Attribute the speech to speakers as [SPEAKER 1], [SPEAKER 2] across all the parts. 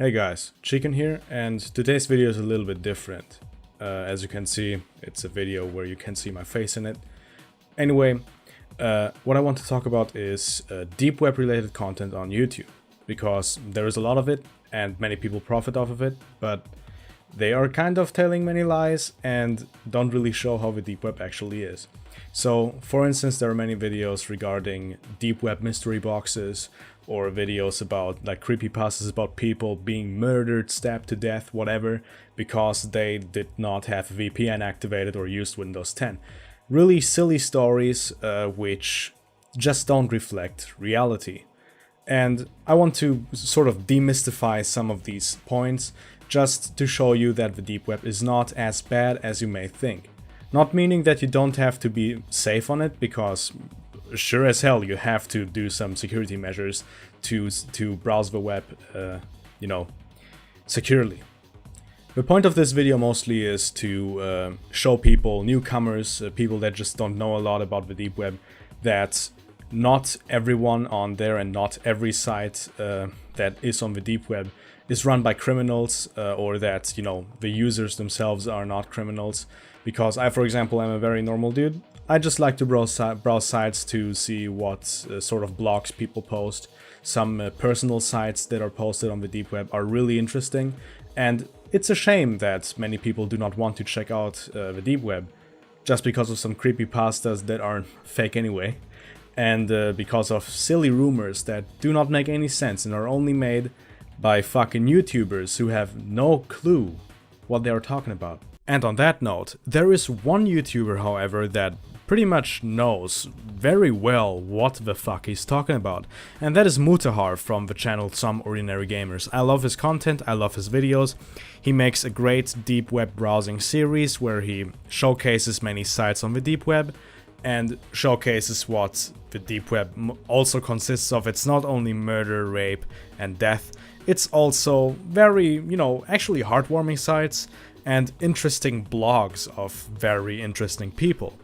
[SPEAKER 1] Hey guys, Chicken here, and today's video is a little bit different. As you can see, it's a video where you can see my face in it. Anyway, what I want to talk about is deep web related content on YouTube, because there is a lot of it and many people profit off of it, but they are kind of telling many lies and don't really show how the deep web actually is. So, for instance, there are many videos regarding deep web mystery boxes, or videos about like creepypastas about people being murdered, stabbed to death, whatever, because they did not have VPN activated or used Windows 10. Really silly stories which just don't reflect reality. And I want to sort of demystify some of these points just to show you that the deep web is not as bad as you may think. Not meaning that you don't have to be safe on it, because sure as hell you have to do some security measures to browse the web, securely. The point of this video mostly is to show people, newcomers, people that just don't know a lot about the deep web, that not everyone on there and not every site that is on the deep web is run by criminals, or that, the users themselves are not criminals. Because I, for example, am a very normal dude. I just like to browse sites to see what sort of blogs people post. Some personal sites that are posted on the deep web are really interesting, and it's a shame that many people do not want to check out the deep web just because of some creepypastas that are fake anyway, and because of silly rumors that do not make any sense and are only made by fucking YouTubers who have no clue what they are talking about. And on that note, there is one YouTuber, however, that pretty much knows very well what the fuck he's talking about, and that is Mutahar from the channel Some Ordinary Gamers. I love his content, I love his videos. He makes a great deep web browsing series where he showcases many sites on the deep web and showcases what the deep web also consists of. It's not only murder, rape and death, it's also very, actually heartwarming sites and interesting blogs of very interesting people.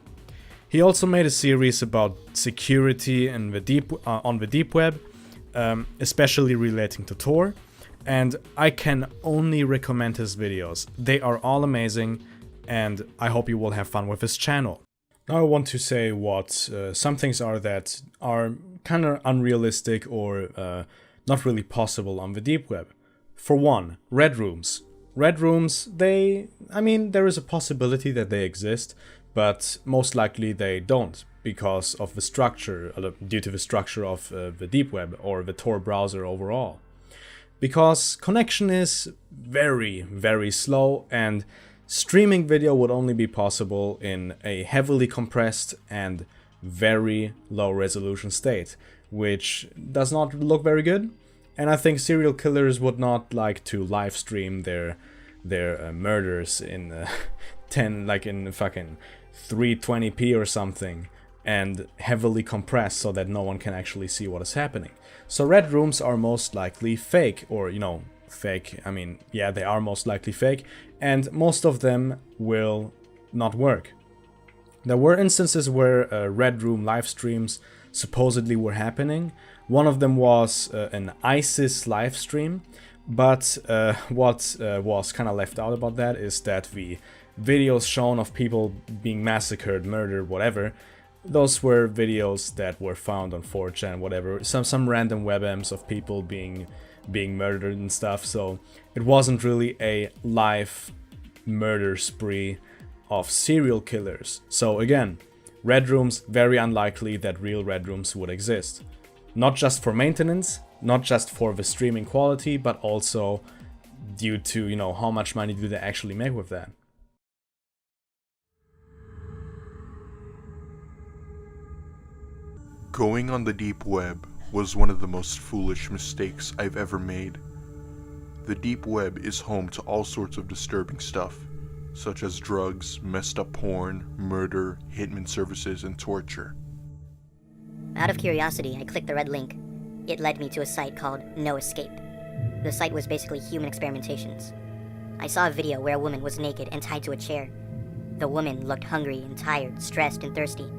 [SPEAKER 1] He also made a series about security in the on the deep web, especially relating to Tor, and I can only recommend his videos. They are all amazing, and I hope you will have fun with his channel. Now I want to say what some things are that are kind of unrealistic or not really possible on the deep web. For one, red rooms. Red rooms, there is a possibility that they exist, but most likely they don't, because of the structure, due to the structure of the deep web or the Tor browser overall. Because connection is very, very slow, and streaming video would only be possible in a heavily compressed and very low resolution state, which does not look very good. And I think serial killers would not like to live stream their murders in in fucking 320p or something, and heavily compressed so that no one can actually see what is happening. So red rooms are most likely fake, or fake. Yeah, they are most likely fake, and most of them will not work. There were instances where red room live streams supposedly were happening. One of them was an ISIS live stream, but what was kind of left out about that is that the videos shown of people being massacred, murdered, whatever, those were videos that were found on 4chan, whatever, some random webms of people being murdered and stuff. So it wasn't really a live murder spree of serial killers. So again, red rooms, very unlikely that real red rooms would exist. Not just for maintenance, not just for the streaming quality, but also due to, how much money do they actually make with that.
[SPEAKER 2] Going on the deep web was one of the most foolish mistakes I've ever made. The deep web is home to all sorts of disturbing stuff, such as drugs, messed up porn, murder, hitman services, and torture.
[SPEAKER 3] Out of curiosity, I clicked the red link. It led me to a site called No Escape. The site was basically human experimentations. I saw a video where a woman was naked and tied to a chair. The woman looked hungry and tired, stressed and thirsty.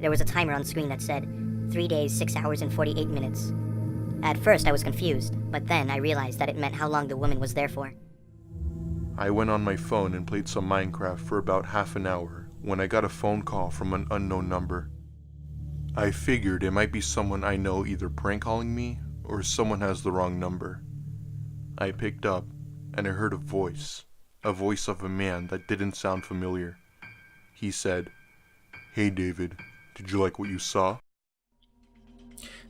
[SPEAKER 3] There was a timer on screen that said 3 days, 6 hours, and 48 minutes. At first I was confused, but then I realized that it meant how long the woman was there for.
[SPEAKER 2] I went on my phone and played some Minecraft for about half an hour when I got a phone call from an unknown number. I figured it might be someone I know either prank calling me or someone has the wrong number. I picked up and I heard a voice of a man that didn't sound familiar. He said, "Hey David, did you like what you saw?"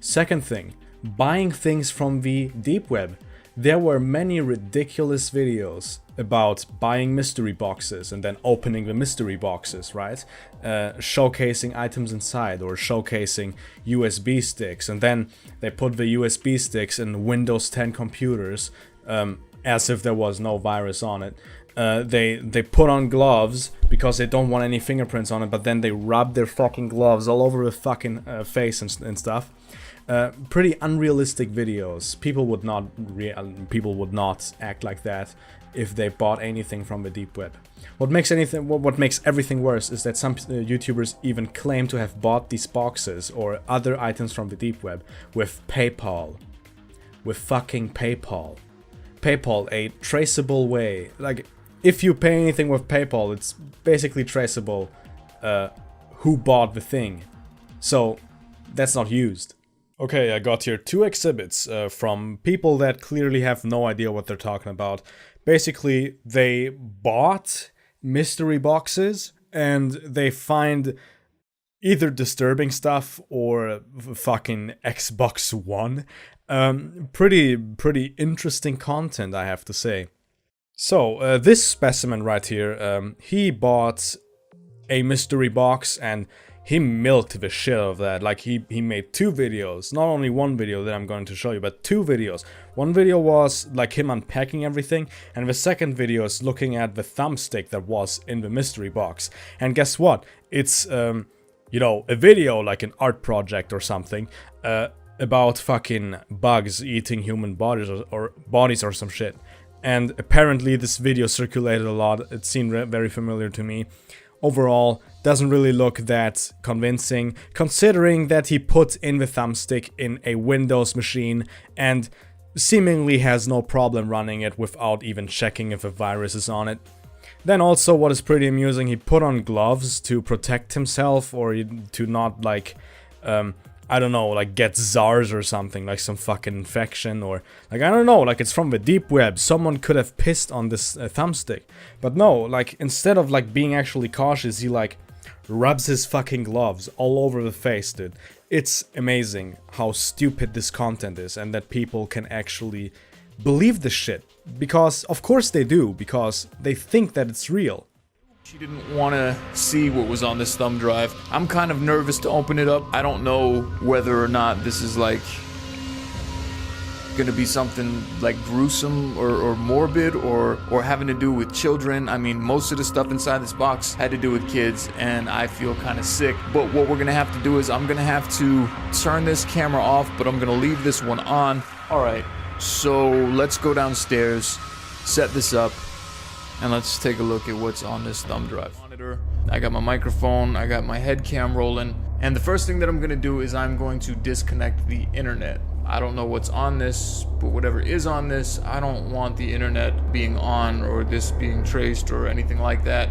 [SPEAKER 1] Second thing, buying things from the deep web. There were many ridiculous videos about buying mystery boxes and then opening the mystery boxes, right? Showcasing items inside or showcasing USB sticks, and then they put the USB sticks in Windows 10 computers as if there was no virus on it. They put on gloves because they don't want any fingerprints on it, but then they rub their fucking gloves all over the fucking face and stuff. Pretty unrealistic videos. People would not act like that if they bought anything from the deep web. What makes everything worse is that some YouTubers even claim to have bought these boxes or other items from the deep web with PayPal. With fucking PayPal. PayPal, a traceable way. Like, if you pay anything with PayPal, it's basically traceable who bought the thing. So that's not used. Okay, I got here 2 exhibits from people that clearly have no idea what they're talking about. Basically, they bought mystery boxes and they find either disturbing stuff or fucking Xbox One. Pretty interesting content, I have to say. So, this specimen right here, he bought a mystery box and he milked the shit out of that. Like, he made 2 videos, not only one video that I'm going to show you, but 2 videos. One video was like him unpacking everything, and the second video is looking at the thumbstick that was in the mystery box. And guess what? It's, you know, a video like an art project or something, about fucking bugs eating human bodies or bodies or some shit. And apparently this video circulated a lot. It seemed very familiar to me. Overall, doesn't really look that convincing, considering that he put in the thumbstick in a Windows machine and seemingly has no problem running it without even checking if a virus is on it. Then also, what is pretty amusing, he put on gloves to protect himself or to not, like, I don't know, like get SARS or something, like some fucking infection, or like, I don't know, like it's from the deep web, someone could have pissed on this thumbstick. But no, like instead of like being actually cautious, he like rubs his fucking gloves all over the face, dude. It's amazing how stupid this content is and that people can actually believe this shit. Because of course they do, because they think that it's real.
[SPEAKER 4] She didn't want to see what was on this thumb drive. I'm kind of nervous to open it up. I don't know whether or not this is like gonna be something like gruesome or morbid or having to do with children. I mean, most of the stuff inside this box had to do with kids, and I feel kind of sick. But what we're gonna have to do is I'm gonna have to turn this camera off, but I'm gonna leave this one on. All right, so let's go downstairs, set this up, and let's take a look at what's on this thumb drive. Monitor. I got my microphone, I got my head cam rolling, and the first thing that I'm gonna do is I'm going to disconnect the internet. I don't know what's on this, but whatever is on this, I don't want the internet being on or this being traced or anything like that.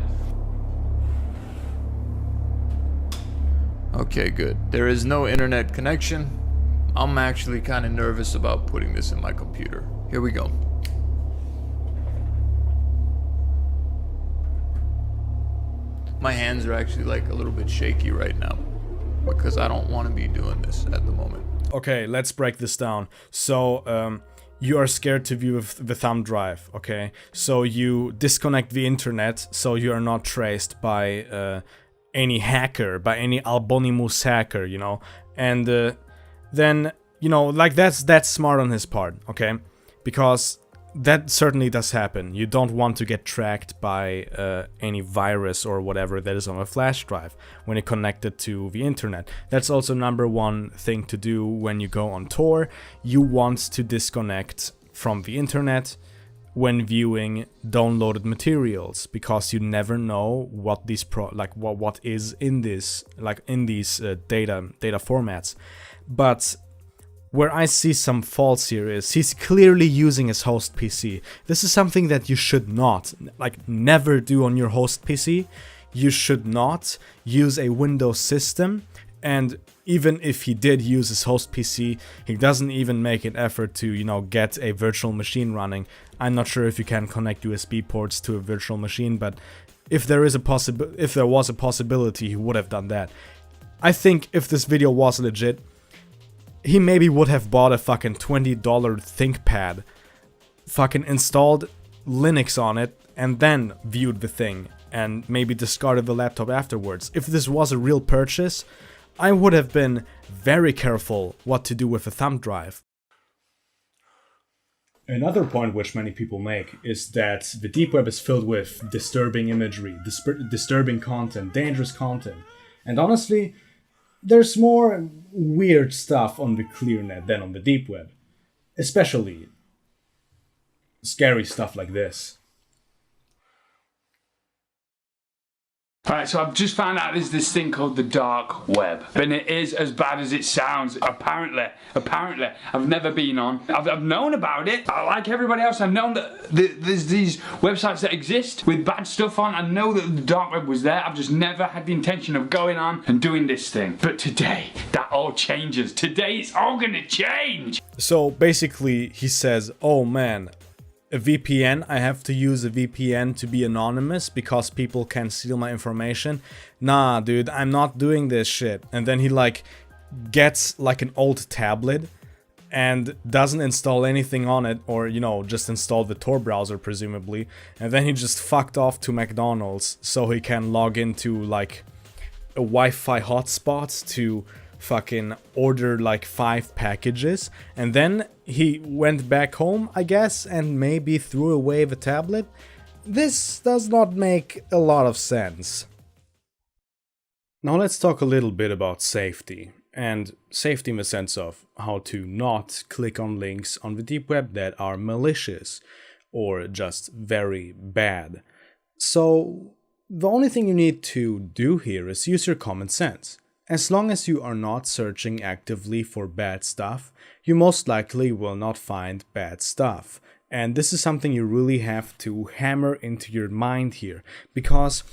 [SPEAKER 4] Okay, good. There is no internet connection. I'm actually kind of nervous about putting this in my computer. Here we go. My hands are actually like a little bit shaky right now because I don't want to be doing this at the moment.
[SPEAKER 1] Okay, let's break this down. So, you are scared to view the thumb drive, okay? So you disconnect the internet so you are not traced by any hacker, by any Albonimus hacker, you know? And then, you know, like that's smart on his part, okay? Because that certainly does happen. You don't want to get tracked by any virus or whatever that is on a flash drive when you connect it to the internet. That's also #1 thing to do when you go on tour. You want to disconnect from the internet when viewing downloaded materials, because you never know what these what is in this, like in these data formats. But where I see some faults here is he's clearly using his host PC. This is something that you should not, like, never do on your host PC. You should not use a Windows system, and even if he did use his host PC, he doesn't even make an effort to, you know, get a virtual machine running. I'm not sure if you can connect USB ports to a virtual machine, but if there was a possibility, he would have done that. I think if this video was legit, he maybe would have bought a fucking $20 ThinkPad, fucking installed Linux on it, and then viewed the thing, and maybe discarded the laptop afterwards. If this was a real purchase, I would have been very careful what to do with a thumb drive. Another point which many people make is that the deep web is filled with disturbing imagery, disturbing content, dangerous content. And honestly, there's more weird stuff on the clear net than on the deep web. Especially scary stuff like this.
[SPEAKER 5] Alright, so I've just found out there's this thing called the dark web, and it is as bad as it sounds. Apparently, I've never been on. I've known about it. Like everybody else, I've known that there's these websites that exist with bad stuff on. I know that the dark web was there. I've just never had the intention of going on and doing this thing. But today, that all changes. Today, it's all gonna change.
[SPEAKER 1] So basically, he says, oh man, a VPN, I have to use a VPN to be anonymous because people can steal my information. Nah, dude, I'm not doing this shit. And then he like gets like an old tablet and doesn't install anything on it, or, you know, just install the Tor browser presumably. And then he just fucked off to McDonald's so he can log into like a Wi-Fi hotspot to fucking order like 5 packages, and then he went back home, I guess, and maybe threw away the tablet. This does not make a lot of sense. Now let's talk a little bit about safety, and safety in the sense of how to not click on links on the deep web that are malicious or just very bad. So the only thing you need to do here is use your common sense. As long as you are not searching actively for bad stuff, you most likely will not find bad stuff. And this is something you really have to hammer into your mind here, because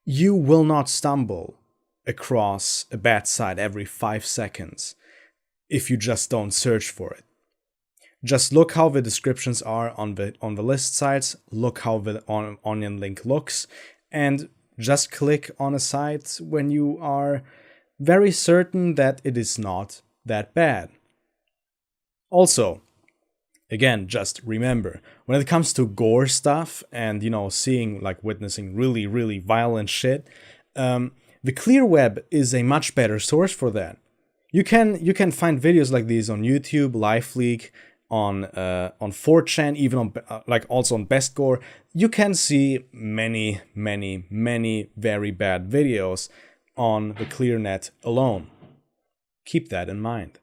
[SPEAKER 1] you will not stumble across a bad site every 5 seconds if you just don't search for it. Just look how the descriptions are on the list sites, look how the onion link looks, and just click on a site when you are very certain that it is not that bad. Also, again, just remember, when it comes to gore stuff and, you know, witnessing really, really violent shit, the clear web is a much better source for that. You can find videos like these on YouTube, LiveLeak, on 4chan, even on also on Best Gore. You can see many very bad videos on the ClearNet alone. Keep that in mind.